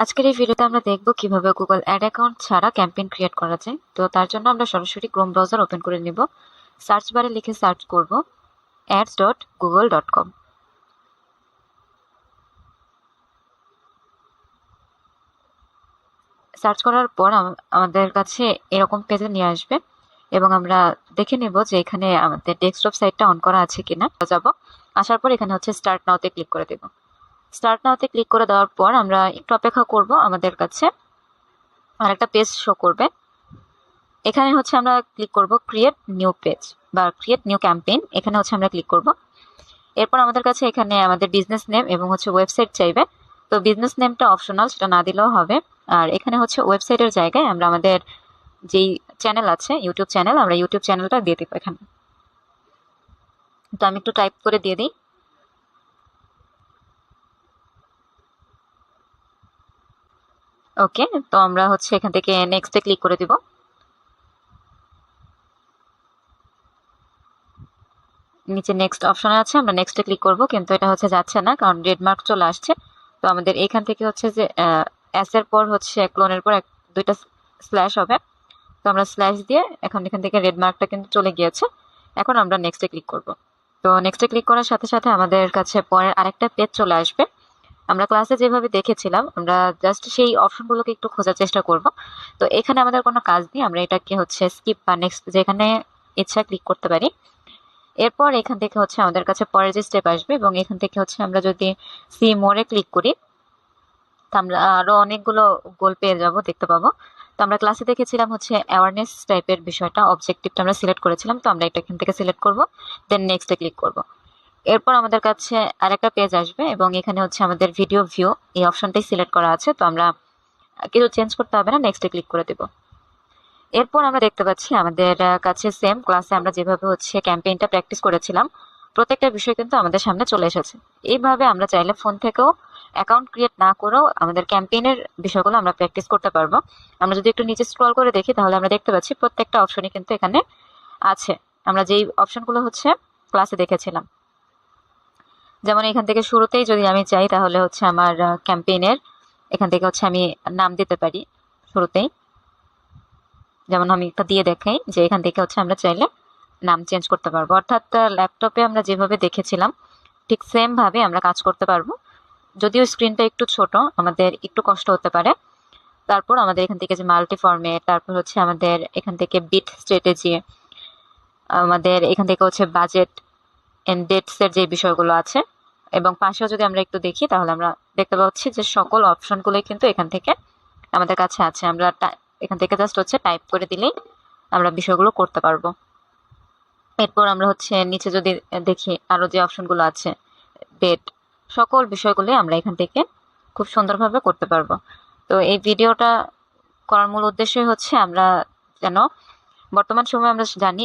আজকের এই ভিডিওতে আমরা দেখব কিভাবে গুগল অ্যাড অ্যাকাউন্ট ছাড়া ক্যাম্পেইন ক্রিয়েট করা যায়। তো তার জন্য আমরা সরাসরি ক্রোম ব্রাউজার ওপেন করে নেব। সার্চ বারে লিখে সার্চ করব ads.google.com। সার্চ করার পর আমাদের কাছে এরকম পেজে নিয়ে আসবে এবং আমরা দেখে নেব যে এখানে আমাদের ডেস্কটপ সাইটটা অন করা আছে কিনা। যাব, আসার পর এখানে হচ্ছে স্টার্ট নাওতে ক্লিক করে দেব। স্টার্ট নাওতে ক্লিক করে দেওয়ার পর আমরা একটু অপেক্ষা করব, আমাদের কাছে আরেকটা পেজ শো করবে। এখানে হচ্ছে আমরা ক্লিক করব ক্রিয়েট নিউ পেজ বা ক্রিয়েট নিউ ক্যাম্পেইন, এখানে হচ্ছে আমরা ক্লিক করব। এরপর আমাদের কাছে এখানে আমাদের বিজনেস নেম এবং হচ্ছে ওয়েবসাইট চাইবে। তো বিজনেস নেমটা অপশনাল, সেটা না দিলেও হবে। আর এখানে হচ্ছে ওয়েবসাইটের জায়গায় আমরা আমাদের যেই চ্যানেল আছে ইউটিউব চ্যানেল, আমরা ইউটিউব চ্যানেলটা দিয়ে দিব এখানে। তো আমি একটু টাইপ করে দিয়ে দিই। ওকে, তো আমরা হচ্ছে এখান থেকে নেক্সটে ক্লিক করে দিব। নিচে নেক্সট অপশন আছে, আমরা নেক্সটে ক্লিক করব, কিন্তু এটা হচ্ছে যাচ্ছে না কারণ রেড মার্ক চলে আসছে। তো আমাদের এখান থেকে হচ্ছে যে এস এর পর হচ্ছে ক্লোনের পর দুইটা স্ল্যাশ হবে। তো আমরা স্ল্যাশ দিয়ে এখন এখান থেকে রেড মার্কটা কিন্তু চলে গিয়েছে। এখন আমরা নেক্সটে ক্লিক করব। তো নেক্সটে ক্লিক করার সাথে সাথে আমাদের কাছে পরের আরেকটা পেজ চলে আসবে। আমরা ক্লাসে যেভাবে দেখেছিলাম আমরা জাস্ট সেই অপশনগুলোকে একটু খোঁজার চেষ্টা করব। তো এখানে আমাদের কোনো কাজ নেই, আমরা এটাকে হচ্ছে স্কিপ বা নেক্সট যেখানে ইচ্ছা ক্লিক করতে পারি। এরপর এখান থেকে হচ্ছে আমাদের কাছে পরের যে স্টেপ আসবে এবং এখান থেকে হচ্ছে আমরা যদি সি মোরে ক্লিক করি, তো আমরা আরো অনেকগুলো গোল পেয়ে যাব, দেখতে পাবো। তো আমরা ক্লাসে দেখেছিলাম হচ্ছে অ্যাওয়ারনেস টাইপের বিষয়টা, অবজেক্টিভটা আমরা সিলেক্ট করেছিলাম। তো আমরা এটা এখান থেকে সিলেক্ট করব, দেন নেক্সটে ক্লিক করব। এরপর আমাদের কাছে আরেকটা পেজ আসবে এবং এখানে হচ্ছে আমাদের ভিডিও ভিউ এই অপশনটাই সিলেক্ট করা আছে। তো আমরা কিছু চেঞ্জ করতে হবে না, নেক্সটে ক্লিক করে দেব। এরপর আমরা দেখতে পাচ্ছি আমাদের কাছে সেম ক্লাসে আমরা যেভাবে হচ্ছে ক্যাম্পেইনটা প্র্যাকটিস করেছিলাম প্রত্যেকটা বিষয় কিন্তু আমাদের সামনে চলে এসেছে। এইভাবে আমরা চাইলে ফোন থেকেও অ্যাকাউন্ট ক্রিয়েট না করেও আমাদের ক্যাম্পেইনের বিষয়গুলো আমরা প্র্যাকটিস করতে পারবো। আমরা যদি একটু নিচে স্ক্রল করে দেখি তাহলে আমরা দেখতে পাচ্ছি প্রত্যেকটা অপশনই কিন্তু এখানে আছে, আমরা যেই অপশনগুলো হচ্ছে ক্লাসে দেখেছিলাম। যেমন এখান থেকে শুরুতেই যদি আমি চাই তাহলে হচ্ছে আমার ক্যাম্পেইনের এখান থেকে হচ্ছে আমি নাম দিতে পারি শুরুতেই। যেমন আমি একটা দিয়ে দেখাই যে এখান থেকে হচ্ছে আমরা চাইলে নাম চেঞ্জ করতে পারবো, অর্থাৎ ল্যাপটপে আমরা যেভাবে দেখেছিলাম ঠিক সেম ভাবে আমরা কাজ করতে পারবো। যদিও স্ক্রিনটা একটু ছোট, আমাদের একটু কষ্ট হতে পারে। তারপর আমাদের এখান থেকে যে মাল্টি ফর্মেট, তারপর হচ্ছে আমাদের এখান থেকে বিট স্ট্র্যাটেজি, আমাদের এখান থেকে হচ্ছে বাজেট এন্ড ডেটস এর যে বিষয়গুলো আছে, এবং পাশেও যদি আমরা একটু দেখি তাহলে আমরা দেখতে পাচ্ছি যে সকল অপশনগুলোই কিন্তু এখান থেকে আমাদের কাছে আছে। আমরা এখান থেকে জাস্ট হচ্ছে টাইপ করে দিলেই আমরা বিষয়গুলো করতে পারবো। এরপর আমরা হচ্ছে নিচে যদি দেখি আরো যে অপশনগুলো আছে ডেট, সকল বিষয়গুলো আমরা এখান থেকে খুব সুন্দরভাবে করতে পারবো। তো এই ভিডিওটা করার মূল উদ্দেশ্যই হচ্ছে আমরা যেন বর্তমান সময়ে আমরা জানি